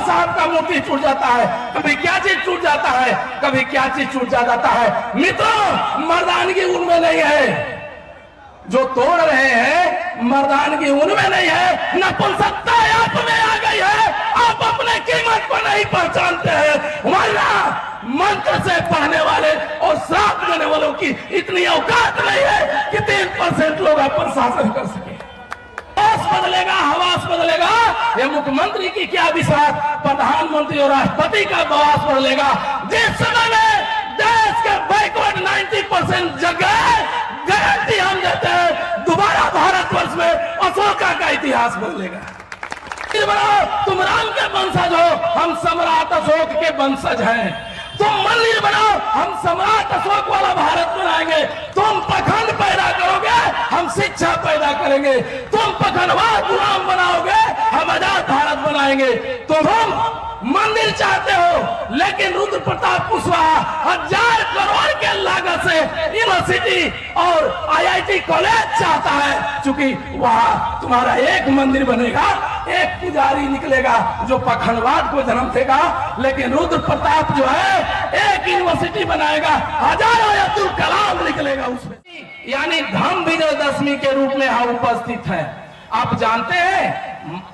साहब का मूर्ति टूट जाता है, कभी क्या चीज टूट जाता है, कभी क्या चीज टूट जाता है। मित्रों, मर्दानगी उनमें नहीं है, जो तोड़ रहे हैं मर्दानगी उनमें नहीं है, नपुंसकता आप में आ गई है। आप अपने कीमत को नहीं पहचानते हैं, वरना मंत्र से पढ़ने वाले और श्राप देने वालों की इतनी औकात नहीं है कि 3% लोग आप पर शासन कर सके। बदलेगा, हवास बदलेगा, ये मुख्यमंत्री की क्या विश्वास, प्रधानमंत्री और राष्ट्रपति का बवास बदलेगा। जिस समय में देश के बैकवर्ड 90% जगह गारंटी हम देते हैं, दोबारा भारतवर्ष में अशोका का इतिहास बदलेगा। तुम राम के वंशज हो, हम सम्राट अशोक के वंशज हैं। तुम मंदिर बनाओ, हम सम्राट अशोक वाला भारत बनाएंगे। तुम पखंड पैदा करोगे, हम शिक्षा पैदा करेंगे। तुम पखंडवाद गुलाम बनाओगे, हम आजाद भारत बनाएंगे। तुम मंदिर चाहते हो, लेकिन रुद्र प्रताप कुशवाहा 1000 करोड़ के लागत से यूनिवर्सिटी और IIT कॉलेज चाहता है, क्योंकि वहां तुम्हारा एक मंदिर बनेगा, एक पुजारी निकलेगा जो पखंडवाद को जन्म देगा, लेकिन रुद्र प्रताप जो है एक यूनिवर्सिटी बनाएगा, हजारों अब्दुल कलाम निकलेगा उसमें। यानी धम्म विजयदशमी के रूप में हम उपस्थित हैं। आप जानते हैं,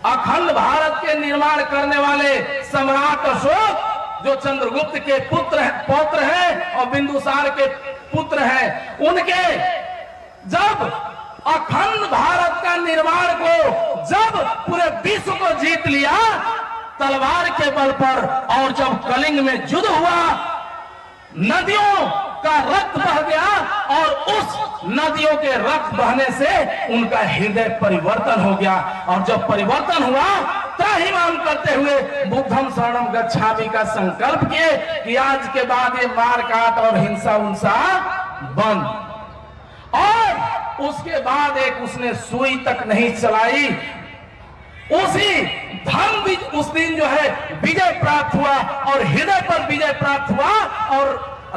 अखंड भारत के निर्माण करने वाले सम्राट अशोक जो चंद्रगुप्त के पौत्र हैं और बिंदुसार के पुत्र हैं, उनके जब अखंड भारत का निर्माण को, जब पूरे विश्व को जीत लिया तलवार के बल पर, और जब कलिंग में युद्ध हुआ, नदियों का रक्त बह गया, और उस नदियों के रक्त बहने से उनका हृदय परिवर्तन हो गया। और जब परिवर्तन हुआ, त्राहिमाम करते हुए बुद्धम शरणम गच्छामि का संकल्प किए कि आज के बाद ये मार काट और हिंसा उनसा बंद। और उसके बाद एक उसने सुई तक नहीं चलाई। उसी उस दिन जो है विजय प्राप्त हुआ, और हृदय पर विजय प्राप्त हुआ, और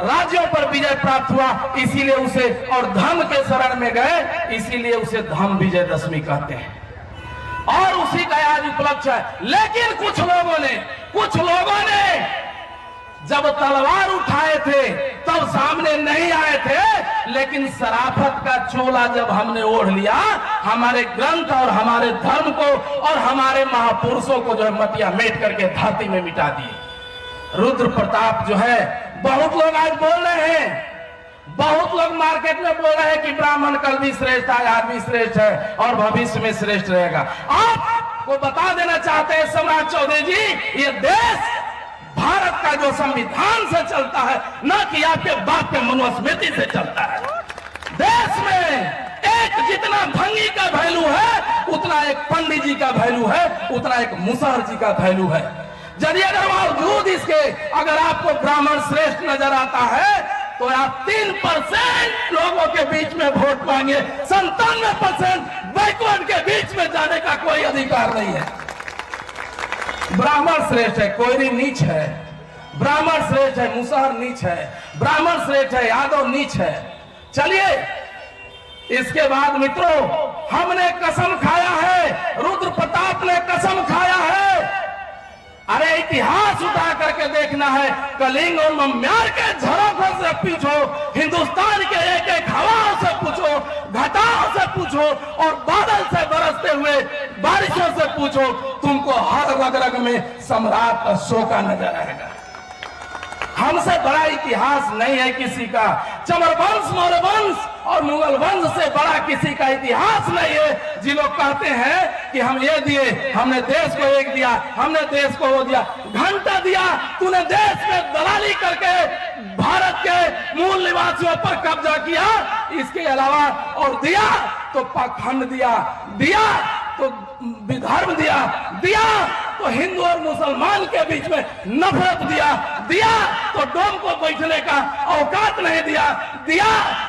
राज्यों पर विजय प्राप्त हुआ। इसीलिए उसे, और धर्म के शरण में गए, इसीलिए उसे धम्म विजयदशमी कहते हैं, और उसी का आज उपलक्ष्य है। लेकिन कुछ लोगों ने जब तलवार उठाए थे तब सामने नहीं आए थे, लेकिन शराफत का चोला जब हमने ओढ़ लिया, हमारे ग्रंथ और हमारे धर्म को और हमारे महापुरुषों को जो है मटिया मेट करके धरती में मिटा दिए। रुद्र प्रताप जो है, बहुत लोग आज बोल रहे हैं, बहुत लोग मार्केट में बोल रहे हैं कि ब्राह्मण कल भी श्रेष्ठ है, आज भी श्रेष्ठ है और भविष्य में श्रेष्ठ रहेगा। आपको बता देना चाहते हैं सम्राट चौधरी जी, ये देश भारत का जो संविधान से चलता है, न कि आपके बाप के मनुस्मृति से चलता है। देश में एक जितना भंगी का वैल्यू है, उतना एक पंडित जी का वैल्यू है, उतना एक मुसहर जी का वैल्यू है। यदि अगर बावजूद इसके अगर आपको ब्राह्मण श्रेष्ठ नजर आता है, तो आप 3% लोगों के बीच में वोट पाएंगे, 97% बैकवर्ड के बीच में जाने का कोई अधिकार नहीं है। ब्राह्मण श्रेष्ठ है, कोयरी नीच है, ब्राह्मण श्रेष्ठ है, मुसहर नीच है, ब्राह्मण श्रेष्ठ है, यादव नीच है। चलिए, इसके बाद मित्रों, हमने कसम खाया है, रुद्र प्रताप ने कसम खाया है। अरे इतिहास उठा करके देखना है, कलिंग और मम्यार के झरोखों से पूछो, हिंदुस्तान के एक एक हवाओं से पूछो, घटाओं से पूछो, और बादल से बरसते हुए बारिशों से पूछो, तुमको हर रग रग में सम्राट अशोका नजर आएगा। हमसे बड़ा इतिहास नहीं है किसी का। चमर वंश, मौर्य वंश और मुगल वंश से बड़ा किसी का इतिहास नहीं है। जी लोग कहते हैं कि हम ये दिए, हमने देश को एक दिया, हमने देश को वो दिया, घंटा दिया, तूने देश में दलाली करके भारत के मूल निवासियों पर कब्जा किया। इसके अलावा और दिया तो पाखंड दिया, दिया तो विधर्म दिया, दिया तो हिंदू और मुसलमान के बीच में नफरत दिया, दिया तो डोम को बैठने का औकात नहीं दिया, दिया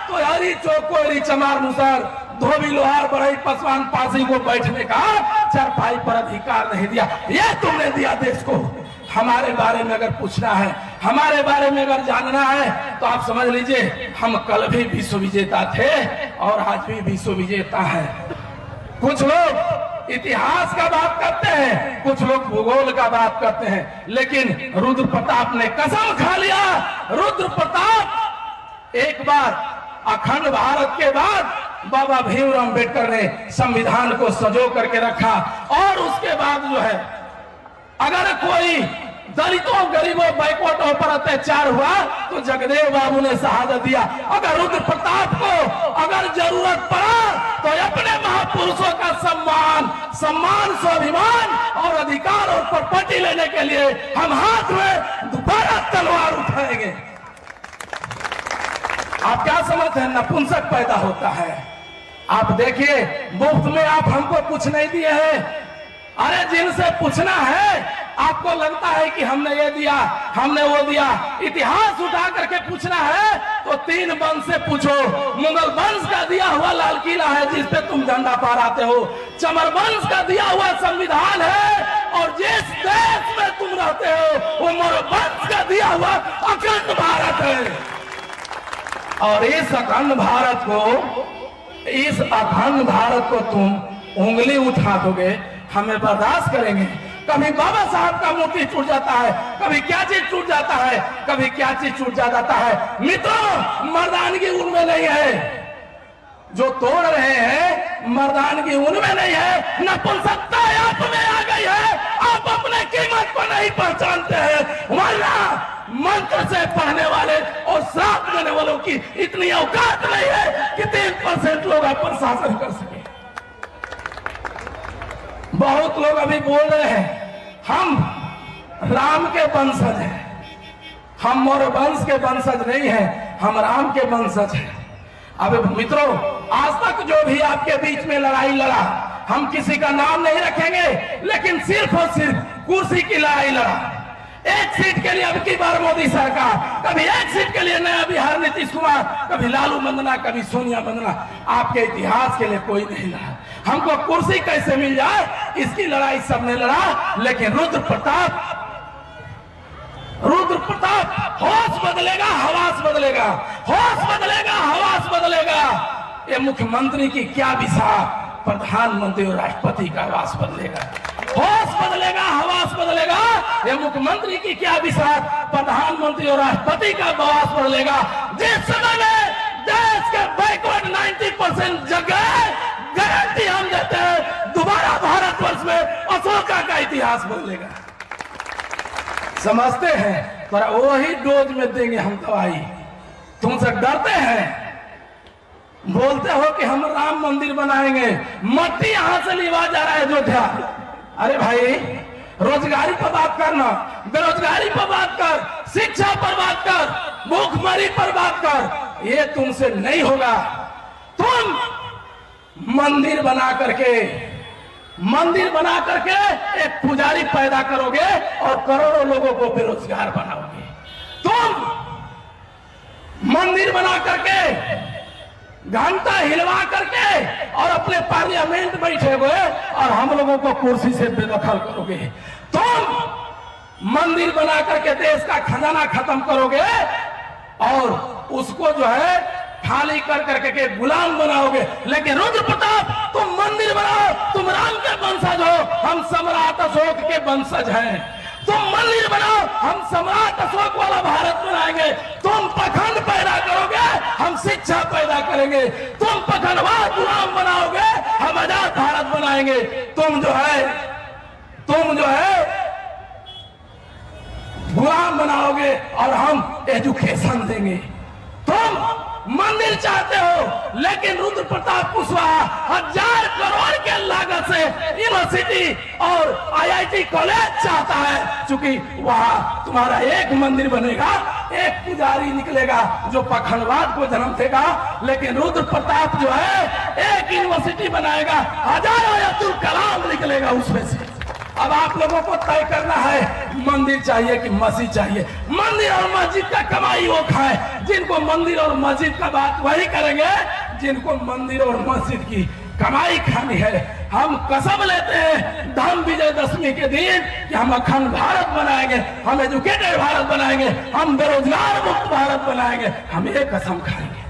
तो हरी चौक कोयरी चमार मुसहर धोबी लोहार बढ़ई पासवान पासी को बैठने का चरपाई पर अधिकार नहीं दिया। ये तुमने दिया देश को। हमारे बारे में अगर पूछना है, हमारे बारे में अगर जानना है, तो आप समझ लीजिए हम कल भी विश्व विजेता थे और आज भी विश्व विजेता है। कुछ लोग इतिहास का बात करते हैं, कुछ लोग भूगोल का बात करते हैं, लेकिन रुद्र प्रताप ने कसम खा लिया। रुद्र प्रताप एक बार अखंड भारत के बाद बाबा भीमराव अम्बेडकर ने संविधान को सजो करके रखा, और उसके बाद जो है अगर कोई दलितों गरीबों बैकवर्डों पर अत्याचार हुआ तो जगदेव बाबू ने शहादत दिया। अगर रुद्र प्रताप को अगर जरूरत पड़ा तो अपने महापुरुषों का सम्मान स्वाभिमान और अधिकार और प्रॉपर्टी लेने के लिए हम हाथ में दोबारा तलवार उठाएंगे। आप क्या समझते हैं? नपुंसक पैदा होता है। आप देखिए, मुफ्त में आप हमको कुछ नहीं दिए हैं। अरे जिनसे पूछना है, आपको लगता है कि हमने ये दिया हमने वो दिया, इतिहास उठा करके पूछना है तो 3 वंश से पूछो। मुगल वंश का दिया हुआ लाल किला है जिस पे तुम झंडा फहराते हो, चमर वंश का दिया हुआ संविधान है, और जिस देश में तुम रहते हो वो मोर वंश का दिया हुआ अखंड भारत है। और इस अखंड भारत को तुम उंगली उठा दोगे, हमें बर्दाश्त करेंगे। कभी बाबा साहब का मूर्ति टूट जाता है, कभी क्या चीज टूट जाता है, कभी क्या चीज टूट जाता है। मित्रों, मर्दानगी उनमें नहीं है। जो तोड़ रहे हैं मर्दानगी उनमें नहीं है, नपुंसकता आप में आ गई है। आप अपने कीमत को नहीं पहचानते हैं, वरना मंत्र से पढ़ने वाले और श्राप देने वालों की इतनी औकात नहीं है कि 3% लोग आप पर शासन कर सके। बहुत लोग अभी बोल रहे हैं हम राम के वंशज हैं, हम मोर वंश के वंशज नहीं हैं, हम राम के वंशज हैं। अब मित्रों, आज तक जो भी आपके बीच में लड़ाई लड़ा, हम किसी का नाम नहीं रखेंगे, लेकिन सिर्फ और सिर्फ कुर्सी की लड़ाई लड़ा। एक सीट के लिए अब की बार मोदी सरकार, कभी एक सीट के लिए नया बिहार नीतीश कुमार, कभी लालू वंदना, कभी सोनिया वंदना। आपके इतिहास के लिए कोई नहीं लड़ा। हमको कुर्सी कैसे मिल जाए इसकी लड़ाई सबने लड़ा, लेकिन रुद्र प्रताप होश बदलेगा, हवास बदलेगा, होश बदलेगा, हवास बदलेगा। ये मुख्यमंत्री की क्या विषा, प्रधानमंत्री और राष्ट्रपति का आवास बदलेगा। होश बदलेगा, हवास बदलेगा। ये मुख्यमंत्री की क्या विषा, प्रधानमंत्री और राष्ट्रपति का आवास बदलेगा। जिस समय में देश के बैकवर्ड 90% जगह गारंटी हम देते हैं, दोबारा भारतवर्ष में अशोका का इतिहास बदलेगा। समझते हैं? पर वही डोज में देंगे हम दवाई। तुमसे डरते हैं, बोलते हो कि हम राम मंदिर बनाएंगे, मट्टी यहां से लिवा जा रहा है अयोध्या। अरे भाई, रोजगारी पर बात करना, बेरोजगारी पर बात कर, शिक्षा पर बात कर, भूखमरी पर बात कर, ये तुमसे नहीं होगा। तुम मंदिर बना करके एक पुजारी पैदा करोगे और करोड़ों लोगों को बेरोजगार बनाओगे। तुम मंदिर बना करके, घंटा हिलवा करके और अपने पार्लियामेंट बैठे हुए और हम लोगों को कुर्सी से बेदखल करोगे। तुम मंदिर बना करके देश का खजाना खत्म करोगे और उसको जो है खाली कर करके के गुलाम बनाओगे। लेकिन रुद्र प्रताप, तुम मंदिर बनाओ, तुम राम के वंशज हो, हम सम्राट अशोक के वंशज हैं। तुम मंदिर बनाओ, हम सम्राट अशोक वाला भारत बनाएंगे। तुम पखंड पैदा करोगे, हम शिक्षा पैदा करेंगे। तुम पखंडवाद गुलाम बनाओगे, हम आजाद भारत बनाएंगे। तुम जो है गुलाम बनाओगे और हम एजुकेशन देंगे। तुम मंदिर चाहते हो, लेकिन रुद्र प्रताप कुशवाहा 1000 करोड़ के लागत से यूनिवर्सिटी और IIT कॉलेज चाहता है। चूंकि वहां तुम्हारा एक मंदिर बनेगा, एक पुजारी निकलेगा जो पखंडवाद को जन्म देगा, लेकिन रुद्र प्रताप जो है एक यूनिवर्सिटी बनाएगा, हजारों अब्दुल कलाम निकलेगा उसमें से। अब आप लोगों को तय करना है, मंदिर चाहिए कि मस्जिद चाहिए। मंदिर और मस्जिद का कमाई वो खाए। जिनको मंदिर और मस्जिद का बात वही करेंगे जिनको मंदिर और मस्जिद की कमाई खानी है। हम कसम लेते हैं धर्म विजयदशमी के दिन कि हम अखंड भारत बनाएंगे, हम एजुकेटेड भारत बनाएंगे, हम बेरोजगार मुक्त भारत बनाएंगे। हम ये कसम खाएंगे।